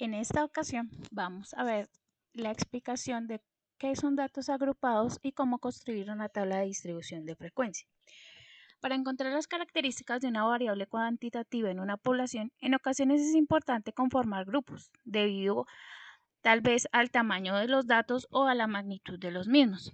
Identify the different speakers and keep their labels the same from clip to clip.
Speaker 1: En esta ocasión vamos a ver la explicación de qué son datos agrupados y cómo construir una tabla de distribución de frecuencia. Para encontrar las características de una variable cuantitativa en una población, en ocasiones es importante conformar grupos, debido tal vez al tamaño de los datos o a la magnitud de los mismos.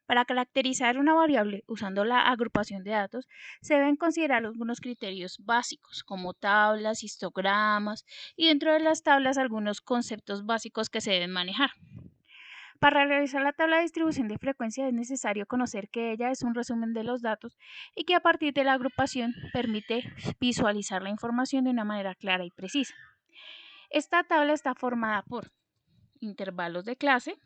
Speaker 1: Para caracterizar una variable usando la agrupación de datos, se deben considerar algunos criterios básicos, como tablas, histogramas y dentro de las tablas algunos conceptos básicos que se deben manejar. Para realizar la tabla de distribución de frecuencia es necesario conocer que ella es un resumen de los datos y que a partir de la agrupación permite visualizar la información de una manera clara y precisa. Esta tabla está formada por intervalos de clase,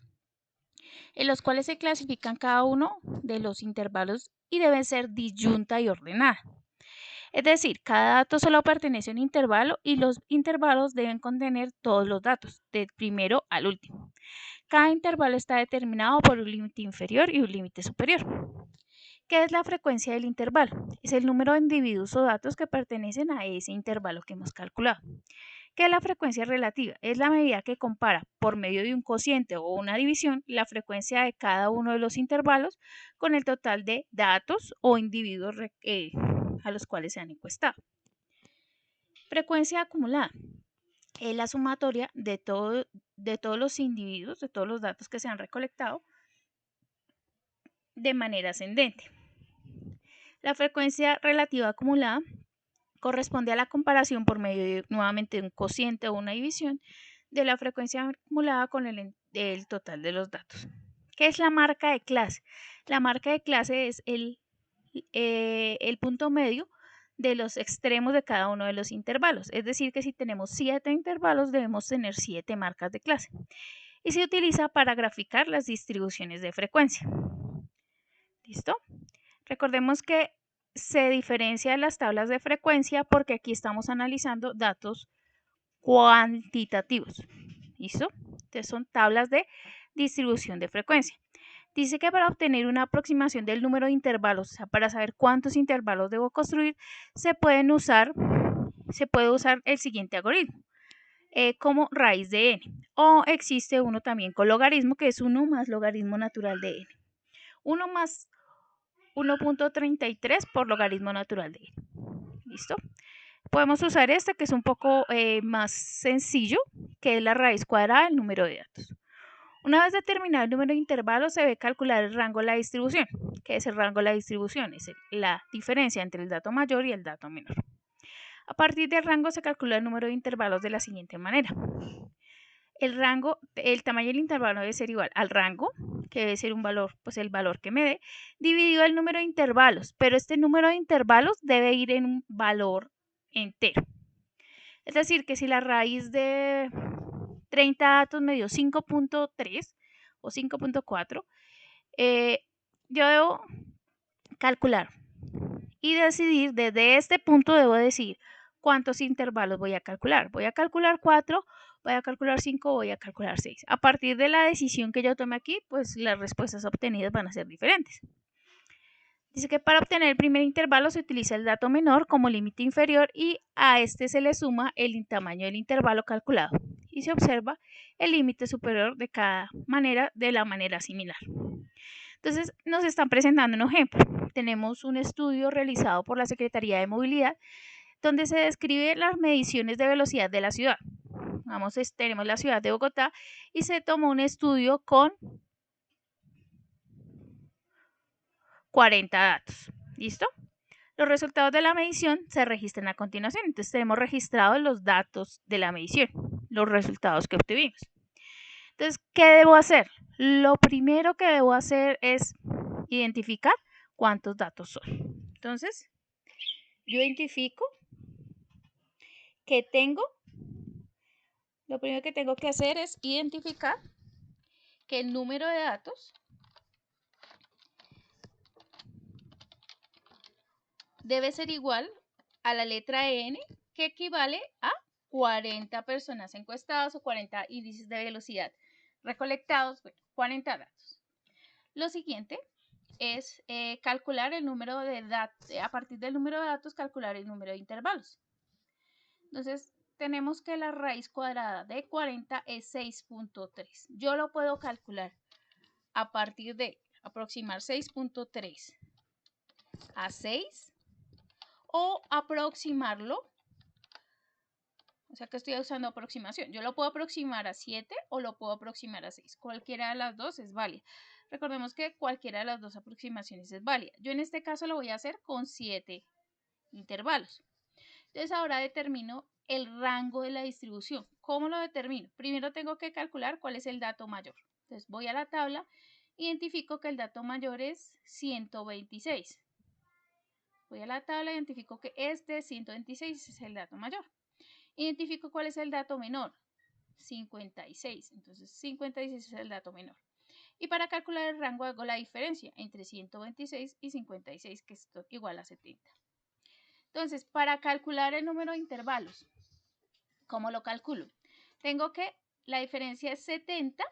Speaker 1: en los cuales se clasifican cada uno de los intervalos y debe ser disyunta y ordenada. Es decir, cada dato solo pertenece a un intervalo y los intervalos deben contener todos los datos, del primero al último. Cada intervalo está determinado por un límite inferior y un límite superior. ¿Qué es la frecuencia del intervalo? Es el número de individuos o datos que pertenecen a ese intervalo que hemos calculado. ¿Qué es la frecuencia relativa? Es la medida que compara, por medio de un cociente o una división, la frecuencia de cada uno de los intervalos con el total de datos o individuos a los cuales se han encuestado. Frecuencia acumulada es la sumatoria de todos los individuos, de todos los datos que se han recolectado de manera ascendente. La frecuencia relativa acumulada corresponde a la comparación por medio de nuevamente un cociente o una división de la frecuencia acumulada con el total de los datos. ¿Qué es la marca de clase? La marca de clase es el punto medio de los extremos de cada uno de los intervalos. Es decir, que si tenemos 7 intervalos debemos tener 7 marcas de clase. Y se utiliza para graficar las distribuciones de frecuencia. ¿Listo? Recordemos que se diferencia de las tablas de frecuencia porque aquí estamos analizando datos cuantitativos. ¿Listo? Entonces son tablas de distribución de frecuencia. Dice que para obtener una aproximación del número de intervalos, o sea, para saber cuántos intervalos debo construir, se puede usar el siguiente algoritmo, como raíz de n. O existe uno también con logaritmo, que es 1 más logaritmo natural de n. 1 más 1.33 por logaritmo natural de n. ¿Listo? Podemos usar este que es un poco más sencillo, que es la raíz cuadrada del número de datos. Una vez determinado el número de intervalos, se debe calcular el rango de la distribución. ¿Qué es el rango de la distribución? Es la diferencia entre el dato mayor y el dato menor. A partir del rango se calcula el número de intervalos de la siguiente manera. El tamaño del intervalo debe ser igual al rango, que debe ser un valor, pues el valor que me dé, dividido el número de intervalos, pero este número de intervalos debe ir en un valor entero. Es decir, que si la raíz de 30 datos me dio 5.3 o 5.4, yo debo calcular y decidir, desde este punto debo decir cuántos intervalos voy a calcular. Voy a calcular 4, voy a calcular 5, voy a calcular 6. A partir de la decisión que yo tome aquí, pues las respuestas obtenidas van a ser diferentes. Dice que para obtener el primer intervalo se utiliza el dato menor como límite inferior y a este se le suma el tamaño del intervalo calculado y se observa el límite superior de cada manera de la manera similar. Entonces nos están presentando un ejemplo. Tenemos un estudio realizado por la Secretaría de Movilidad donde se describe las mediciones de velocidad de la ciudad. Vamos, tenemos la ciudad de Bogotá y se tomó un estudio con 40 datos. ¿Listo? Los resultados de la medición se registran a continuación. Entonces tenemos registrados los datos de la medición, los resultados que obtuvimos. Entonces, ¿qué debo hacer? Lo primero que debo hacer es identificar cuántos datos son. Entonces, yo identifico que tengo, lo primero que tengo que hacer es identificar que el número de datos debe ser igual a la letra n, que equivale a 40 personas encuestadas o 40 índices de velocidad recolectados, 40 datos. Lo siguiente es calcular el número de datos, a partir del número de datos calcular el número de intervalos. Entonces, tenemos que la raíz cuadrada de 40 es 6.3. Yo lo puedo calcular a partir de aproximar 6.3 a 6 o aproximarlo, o sea que estoy usando aproximación. Yo lo puedo aproximar a 7 o lo puedo aproximar a 6. Cualquiera de las dos es válida. Recordemos que cualquiera de las dos aproximaciones es válida. Yo en este caso lo voy a hacer con 7 intervalos. Entonces ahora determino el rango de la distribución. ¿Cómo lo determino? Primero tengo que calcular cuál es el dato mayor. Entonces voy a la tabla, identifico que el dato mayor es 126. Voy a la tabla, identifico que este 126 es el dato mayor. Identifico cuál es el dato menor, 56. Entonces 56 es el dato menor. Y para calcular el rango hago la diferencia entre 126 y 56, que es igual a 70. Entonces, para calcular el número de intervalos, ¿cómo lo calculo? Tengo que la diferencia es 70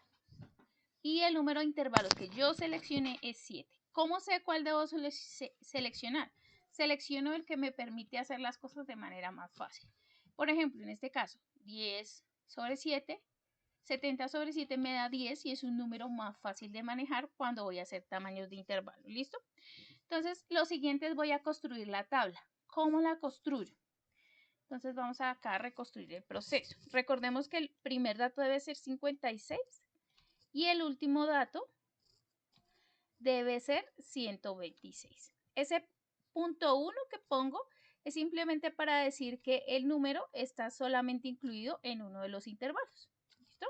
Speaker 1: y el número de intervalos que yo seleccioné es 7. ¿Cómo sé cuál debo seleccionar? Selecciono el que me permite hacer las cosas de manera más fácil. Por ejemplo, en este caso, 10 sobre 7, 70 sobre 7 me da 10 y es un número más fácil de manejar cuando voy a hacer tamaños de intervalo. ¿Listo? Entonces, lo siguiente es voy a construir la tabla. ¿Cómo la construyo? Entonces vamos acá a reconstruir el proceso. Recordemos que el primer dato debe ser 56 y el último dato debe ser 126. Ese punto 1 que pongo es simplemente para decir que el número está solamente incluido en uno de los intervalos. ¿Listo?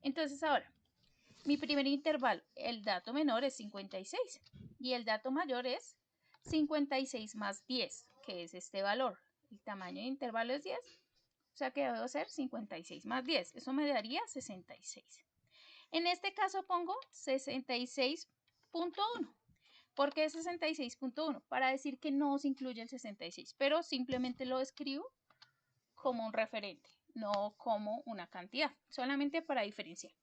Speaker 1: Entonces ahora, mi primer intervalo, el dato menor es 56 y el dato mayor es 56 más 10, que es este valor. El tamaño de intervalo es 10, o sea que debo hacer 56 más 10. Eso me daría 66. En este caso pongo 66.1. ¿Por qué 66.1? Para decir que no se incluye el 66, pero simplemente lo escribo como un referente, no como una cantidad, solamente para diferenciar.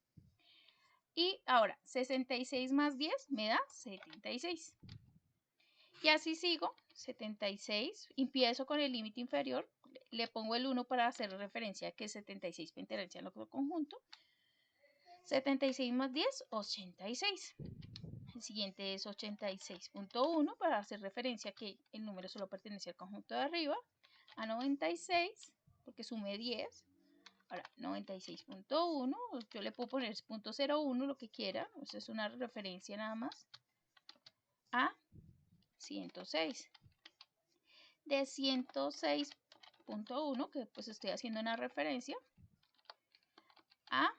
Speaker 1: Y ahora, 66 más 10 me da 76. Y así sigo, 76, empiezo con el límite inferior, le pongo el 1 para hacer referencia a que 76 pertenece al otro conjunto. 76 más 10, 86. El siguiente es 86.1 para hacer referencia a que el número solo pertenece al conjunto de arriba. A 96, porque sumé 10. Ahora, 96.1, yo le puedo poner .01, lo que quiera, eso es una referencia nada más, a 106. De 106.1, que pues estoy haciendo una referencia, a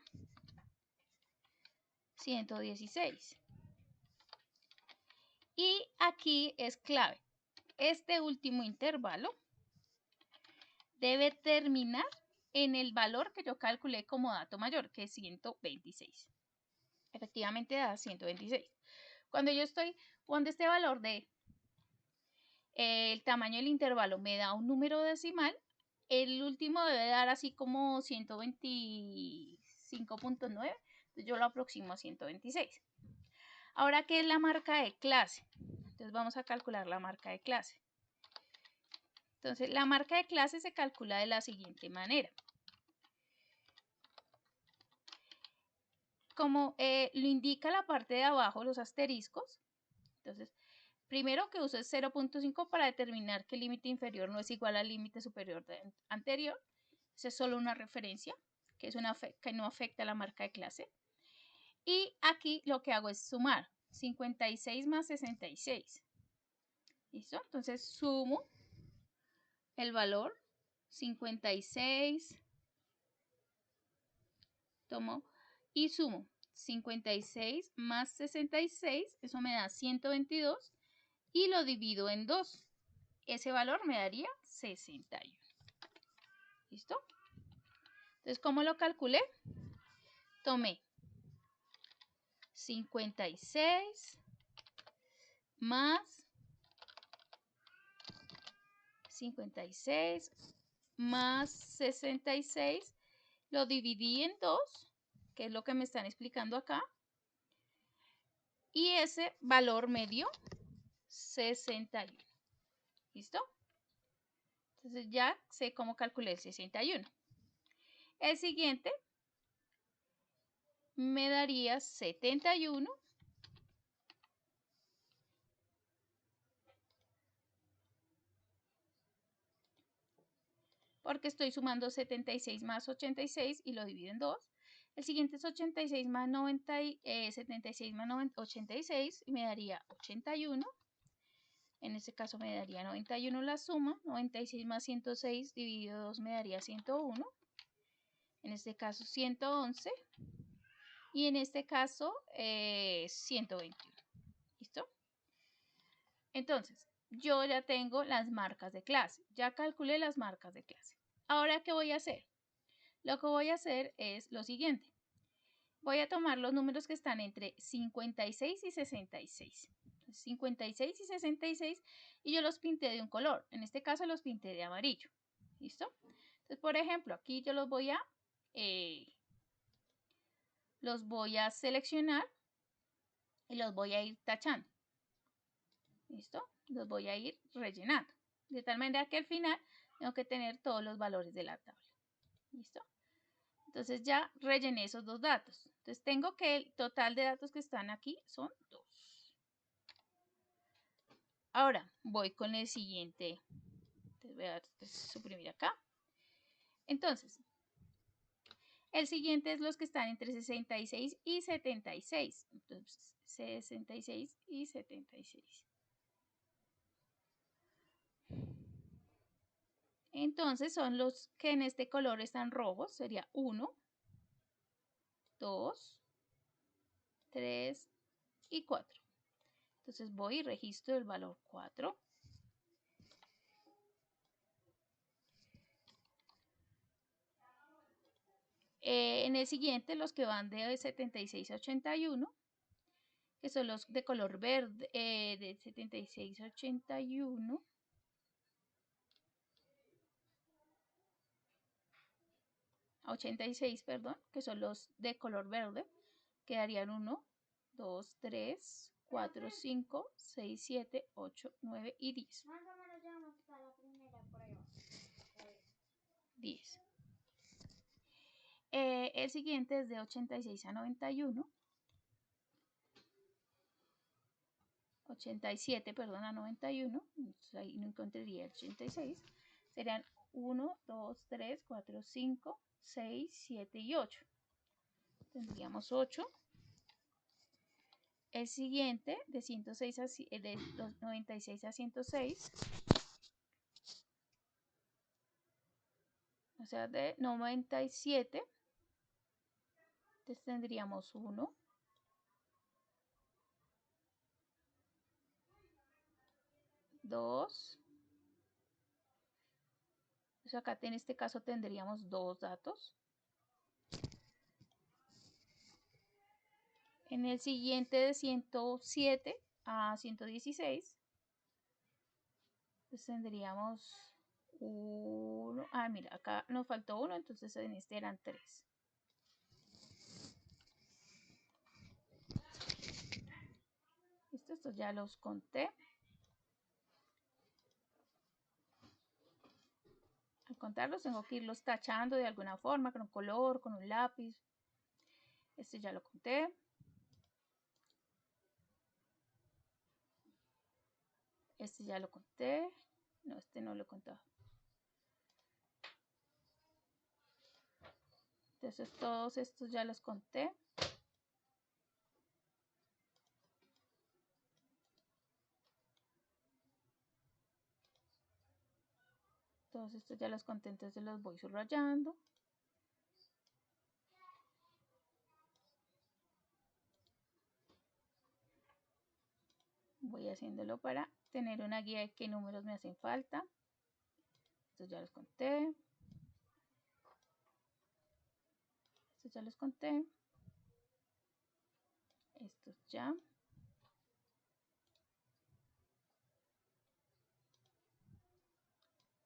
Speaker 1: 116. Y aquí es clave, este último intervalo debe terminar en el valor que yo calculé como dato mayor, que es 126. Efectivamente da 126. Cuando este valor de el tamaño del intervalo me da un número decimal, el último debe dar así como 125.9, entonces yo lo aproximo a 126. Ahora, ¿qué es la marca de clase? Entonces vamos a calcular la marca de clase. Entonces, la marca de clase se calcula de la siguiente manera. Como lo indica la parte de abajo, los asteriscos, entonces, primero que uso es 0.5 para determinar que el límite inferior no es igual al límite superior anterior. Esa es solo una referencia, que no afecta a la marca de clase. Y aquí lo que hago es sumar 56 más 66. ¿Listo? Entonces sumo el valor 56, tomo y sumo 56 más 66, eso me da 122 y lo divido en 2. Ese valor me daría 61. ¿Listo? Entonces, ¿cómo lo calculé? Tomé 56 más 56 más 66, lo dividí en 2, que es lo que me están explicando acá, y ese valor me dio 61. ¿Listo? Entonces ya sé cómo calculé el 61. El siguiente me daría 71 porque estoy sumando 76 más 86 y lo divido en 2. El siguiente es 86 más 76 más 86 y me daría 81. En este caso me daría 91 la suma. 96 más 106 dividido 2 me daría 101. En este caso 111. Y en este caso 121. ¿Listo? Entonces, yo ya tengo las marcas de clase. Ya calculé las marcas de clase. Ahora, ¿qué voy a hacer? Lo que voy a hacer es lo siguiente. Voy a tomar los números que están entre 56 y 66. 56 y 66 y yo los pinté de un color. En este caso los pinté de amarillo. ¿Listo? Entonces, por ejemplo, aquí yo los voy a seleccionar y los voy a ir tachando. ¿Listo? Los voy a ir rellenando. De tal manera que al final tengo que tener todos los valores de la tabla. ¿Listo? Entonces ya rellené esos dos datos. Entonces tengo que el total de datos que están aquí son 2. Ahora voy con el siguiente. Entonces voy a suprimir acá. Entonces, el siguiente es los que están entre 66 y 76. Entonces, 66 y 76. Entonces son los que en este color están rojos. Sería 1, 2, 3 y 4. Entonces voy y registro el valor 4. En el siguiente, los que van de 76 a 81, que son los de color verde, de 76 a 81. A 86, perdón, que son los de color verde, quedarían 1, 2, 3, 4, 5, 6, 7, 8, 9 y 10. 10. El siguiente es de 86 a 91. 87, perdón, a 91. Entonces ahí no encontraría el 86. Serían 1, 2, 3, 4, 5, 6, 7 y 8. Tendríamos 8. El siguiente de 106 de 96 a 106. O sea, de 97. Entonces tendríamos 1, 2. O sea, acá en este caso tendríamos 2 datos. En el siguiente de 107 a 116. Pues tendríamos 1. Ah, mira, acá nos faltó 1, entonces en este eran 3. ¿Listo? Estos ya los conté. Al contarlos tengo que irlos tachando de alguna forma, con un color, con un lápiz. Este ya lo conté. Este ya lo conté. No, este no lo he contado. Entonces todos estos ya los conté. Todos estos ya los conté, entonces los voy subrayando. Voy haciéndolo para tener una guía de qué números me hacen falta. Estos ya los conté. Estos ya los conté. Estos ya.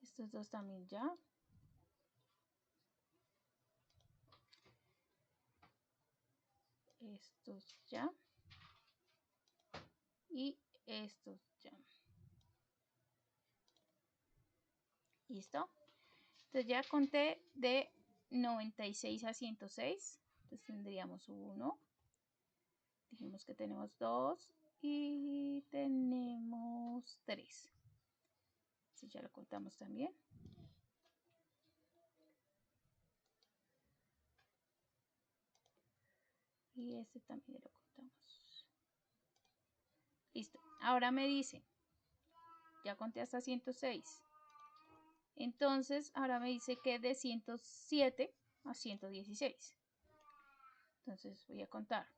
Speaker 1: Estos dos también ya. Estos ya. Y estos ya. ¿Listo? Entonces ya conté de 96 a 106. Entonces tendríamos 1. Dijimos que tenemos 2 y tenemos 3. Entonces ya lo contamos también. Y este también lo contamos. Listo. Ahora me dice, ya conté hasta 106. Entonces ahora me dice que de 107 a 116. Entonces voy a contar.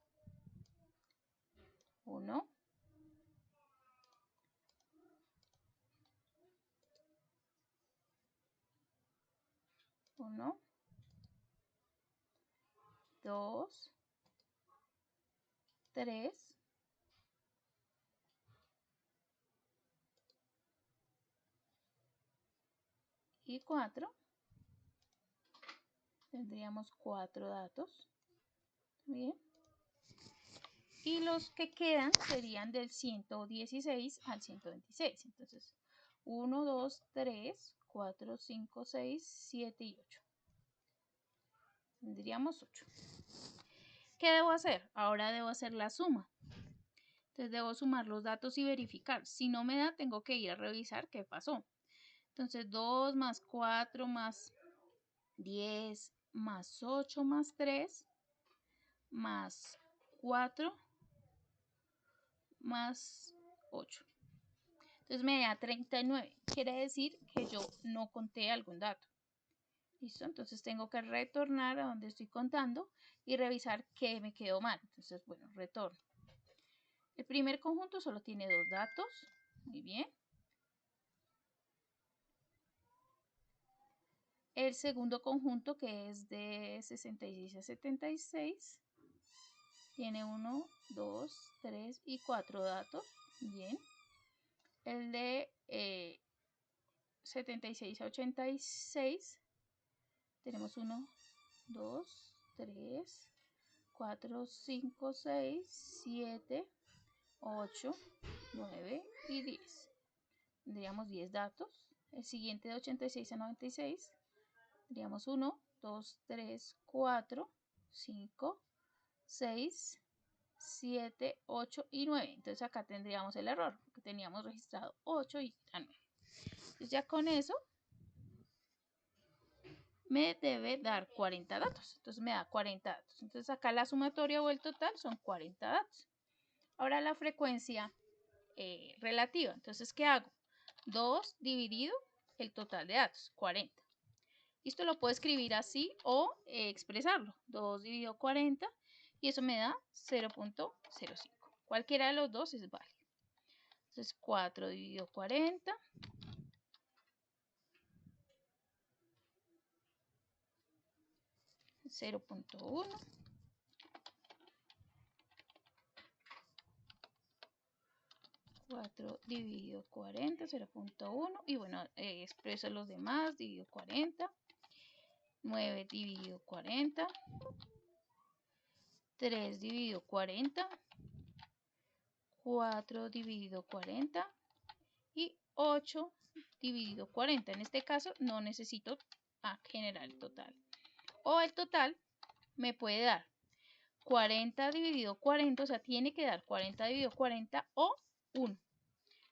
Speaker 1: 1, 1, 2, 3, 4. Tendríamos 4 datos. Bien. Y los que quedan serían del 116 al 126. Entonces, 1, 2, 3, 4, 5, 6, 7 y 8. Tendríamos 8. ¿Qué debo hacer? Ahora debo hacer la suma. Entonces debo sumar los datos y verificar. Si no me da, tengo que ir a revisar qué pasó. Entonces 2 más 4 más 10 más 8 más 3 más 4 más 8. Entonces me da 39. Quiere decir que yo no conté algún dato. ¿Listo? Entonces tengo que retornar a donde estoy contando y revisar qué me quedó mal. Entonces, bueno, retorno. El primer conjunto solo tiene 2 datos. Muy bien. El segundo conjunto, que es de 66 a 76, tiene 1, 2, 3 y 4 datos. Bien. El de 76 a 86, tenemos 1, 2, 3, 4, 5, 6, 7, 8, 9 y 10. Tendríamos 10 datos. El siguiente de 86 a 96, tendríamos 1, 2, 3, 4, 5, 6, 7, 8 y 9. Entonces acá tendríamos el error, porque teníamos registrado 8 y 9. Entonces ya con eso me debe dar 40 datos. Entonces me da 40 datos. Entonces acá la sumatoria o el total son 40 datos. Ahora la frecuencia relativa. Entonces, ¿qué hago? 2 dividido el total de datos, 40. Esto lo puedo escribir así o expresarlo. 2 dividido 40 y eso me da 0.05. Cualquiera de los dos es válido. Entonces, 4 dividido 40. 0.1. 4 dividido 40, 0.1. Y bueno, expreso los demás, dividido 40. 9 dividido 40. 3 dividido 40. 4 dividido 40. Y 8 dividido 40. En este caso no necesito generar el total. O el total me puede dar 40 dividido 40, o sea, tiene que dar 40 dividido 40 o 1.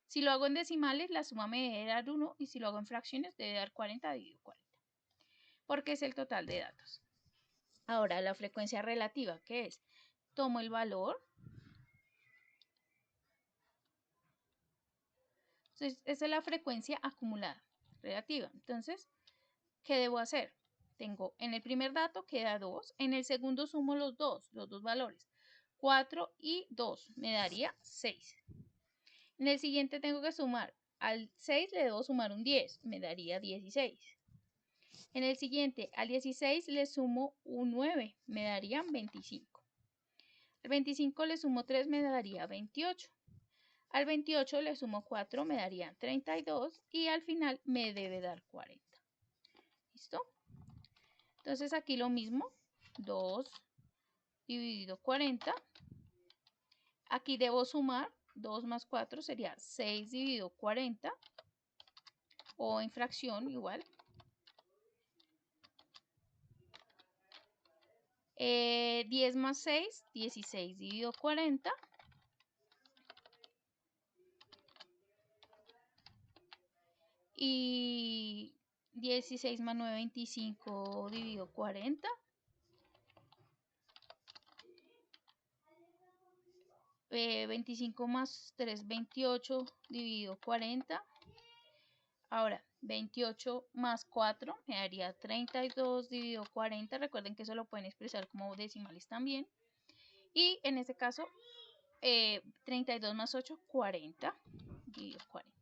Speaker 1: Si lo hago en decimales, la suma me debe dar 1 y si lo hago en fracciones, debe dar 40 dividido 40. Porque es el total de datos. Ahora, la frecuencia relativa, ¿qué es? Tomo el valor. Entonces, esa es la frecuencia acumulada relativa. Entonces, ¿qué debo hacer? Tengo en el primer dato queda 2, en el segundo sumo los dos valores. 4 y 2 me daría 6. En el siguiente tengo que sumar. Al 6 le debo sumar un 10, me daría 16. En el siguiente, al 16 le sumo un 9, me darían 25. Al 25 le sumo 3, me daría 28. Al 28 le sumo 4, me darían 32 y al final me debe dar 40. ¿Listo? Entonces aquí lo mismo, 2 dividido 40. Aquí debo sumar 2 más 4 sería 6 dividido 40. o en fracción igual. 10 más 6, 16 dividido 40. Y 16 más 9, 25 dividido 40. 25 más 3, 28 dividido 40. Ahora, 28 más 4 me daría 32 dividido 40. Recuerden que eso lo pueden expresar como decimales también. Y en este caso, 32 más 8, 40 dividido 40.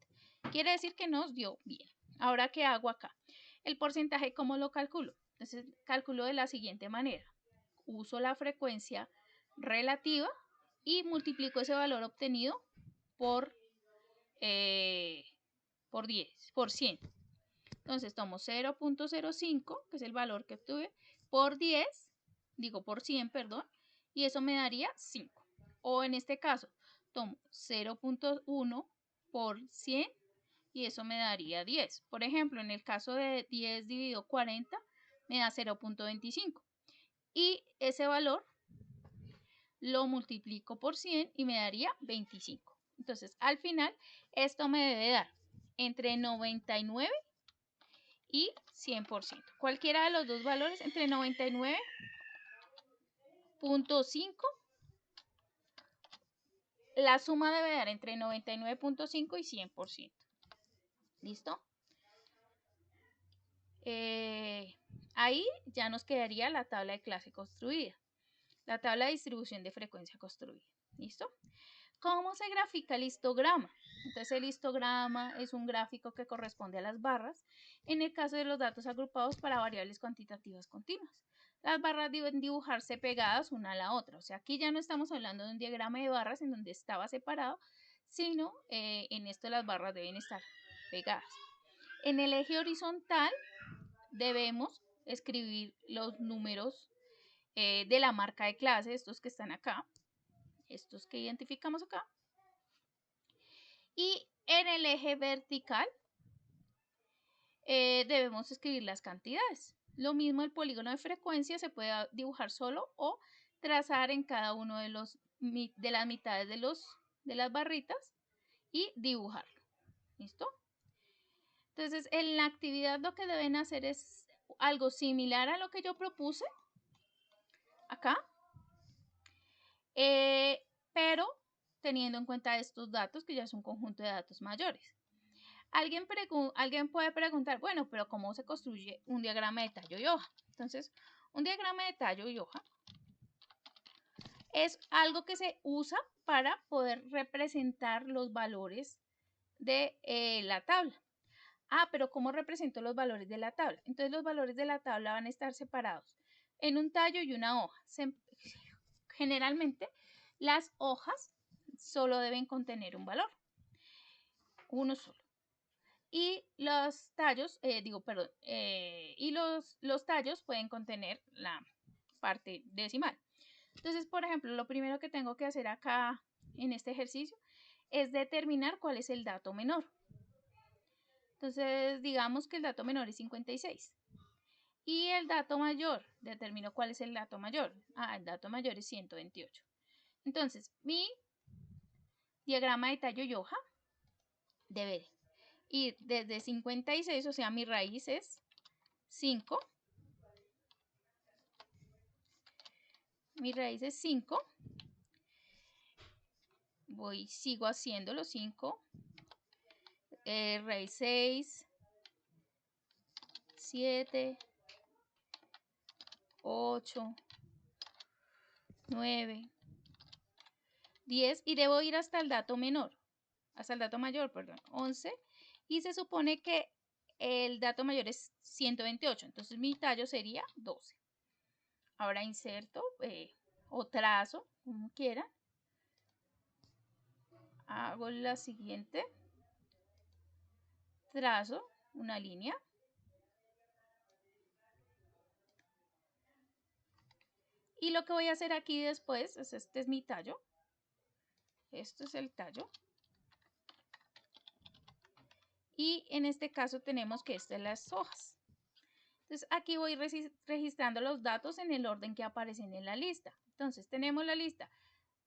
Speaker 1: Quiere decir que nos dio bien. Ahora, ¿qué hago acá? El porcentaje, ¿cómo lo calculo? Entonces, calculo de la siguiente manera. Uso la frecuencia relativa y multiplico ese valor obtenido por 100. Entonces tomo 0.05, que es el valor que obtuve, por 10, digo por 100, perdón, y eso me daría 5. O en este caso, tomo 0.1 por 100 y eso me daría 10. Por ejemplo, en el caso de 10 dividido 40, me da 0.25. Y ese valor lo multiplico por 100 y me daría 25. Entonces, al final, esto me debe dar entre 99 y 100%. Cualquiera de los dos valores, entre 99.5, la suma debe dar entre 99.5 y 100%. ¿Listo? Ahí ya nos quedaría la tabla de clase construida. La tabla de distribución de frecuencia construida. ¿Listo? ¿Cómo se grafica el histograma? Entonces el histograma es un gráfico que corresponde a las barras en el caso de los datos agrupados para variables cuantitativas continuas. Las barras deben dibujarse pegadas una a la otra. O sea, aquí ya no estamos hablando de un diagrama de barras en donde estaba separado, sino en esto las barras deben estar pegadas. En el eje horizontal debemos escribir los números de la marca de clase, estos que están acá, estos que identificamos acá. Y en el eje vertical debemos escribir las cantidades. Lo mismo el polígono de frecuencia se puede dibujar solo o trazar en cada uno de las mitades de las barritas y dibujarlo. ¿Listo? Entonces, en la actividad lo que deben hacer es algo similar a lo que yo propuse acá, pero teniendo en cuenta estos datos que ya es un conjunto de datos mayores. Alguien puede preguntar, bueno, pero ¿cómo se construye un diagrama de tallo y hoja? Entonces, un diagrama de tallo y hoja es algo que se usa para poder representar los valores de la tabla. Ah, pero ¿cómo represento los valores de la tabla? Entonces, los valores de la tabla van a estar separados en un tallo y una hoja. Generalmente, las hojas solo deben contener un valor, uno solo. Y los tallos, y los tallos pueden contener la parte decimal. Entonces, por ejemplo, lo primero que tengo que hacer acá en este ejercicio es determinar cuál es el dato menor. Entonces, digamos que el dato menor es 56. Y el dato mayor, determino cuál es el dato mayor. El dato mayor es 128. Entonces, mi diagrama de tallo y hoja debe ir desde 56, o sea, mi raíz es 5. Mi raíz es 5. Sigo haciéndolo, 5. Raíz 6. 7. 8. 9. 10. Y debo ir hasta el dato menor. Hasta el dato mayor, perdón. 11. Y se supone que el dato mayor es 128. Entonces mi tallo sería 12. Ahora inserto o trazo, como quieran. Hago la siguiente. Trazo una línea. Y lo que voy a hacer aquí después es, este es mi tallo. Esto es el tallo. y en este caso tenemos que estas son las hojas. Entonces aquí voy registrando los datos en el orden que aparecen en la lista. Entonces tenemos la lista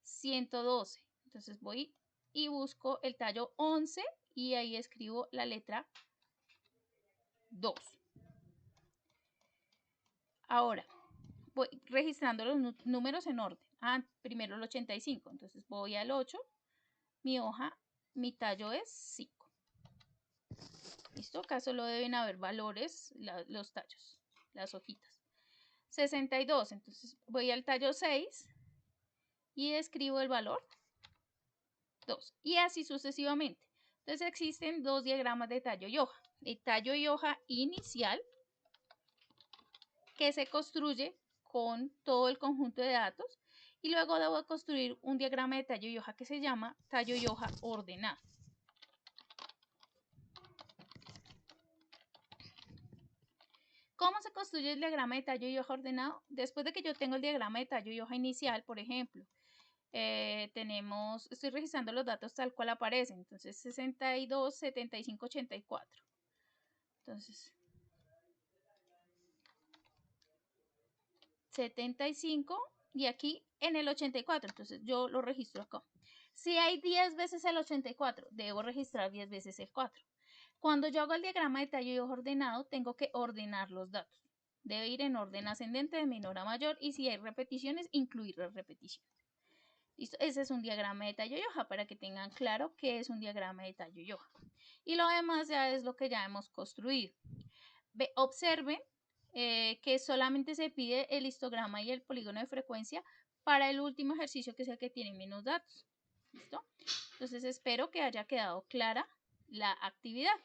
Speaker 1: 112. Entonces voy y busco el tallo 11 y ahí escribo la letra 2. Ahora voy registrando los números en orden. Primero el 85. Entonces voy al 8. Mi hoja, mi tallo es 5. ¿Listo? Acá solo deben haber valores, los tallos, las hojitas. 62. Entonces voy al tallo 6 y escribo el valor 2. Y así sucesivamente. Entonces existen dos diagramas de tallo y hoja. El tallo y hoja inicial, que se construye con todo el conjunto de datos. Y luego debo construir un diagrama de tallo y hoja que se llama tallo y hoja ordenado. ¿Cómo se construye el diagrama de tallo y hoja ordenado? Después de que yo tengo el diagrama de tallo y hoja inicial, por ejemplo, estoy registrando los datos tal cual aparecen. Entonces, 62, 75, 84. Entonces, 75 y aquí en el 84. Entonces, yo lo registro acá. Si hay 10 veces el 84, debo registrar 10 veces el 4. Cuando yo hago el diagrama de tallo y hoja ordenado, tengo que ordenar los datos. Debe ir en orden ascendente de menor a mayor y si hay repeticiones, incluir las repeticiones. ¿Listo? Ese es un diagrama de tallo y hoja para que tengan claro qué es un diagrama de tallo y hoja. Y lo demás ya es lo que ya hemos construido. Observen que solamente se pide el histograma y el polígono de frecuencia para el último ejercicio, que es el que tiene menos datos. ¿Listo? Entonces espero que haya quedado clara la actividad.